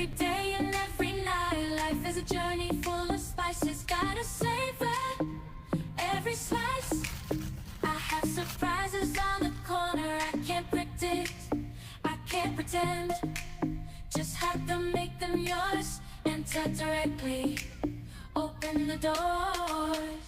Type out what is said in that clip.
every day and every night. Life is a journey full of spices, gotta savor every slice. I have surprises on the corner, I can't predict, I can't pretend. Just have to make them yours, enter directly, open the door.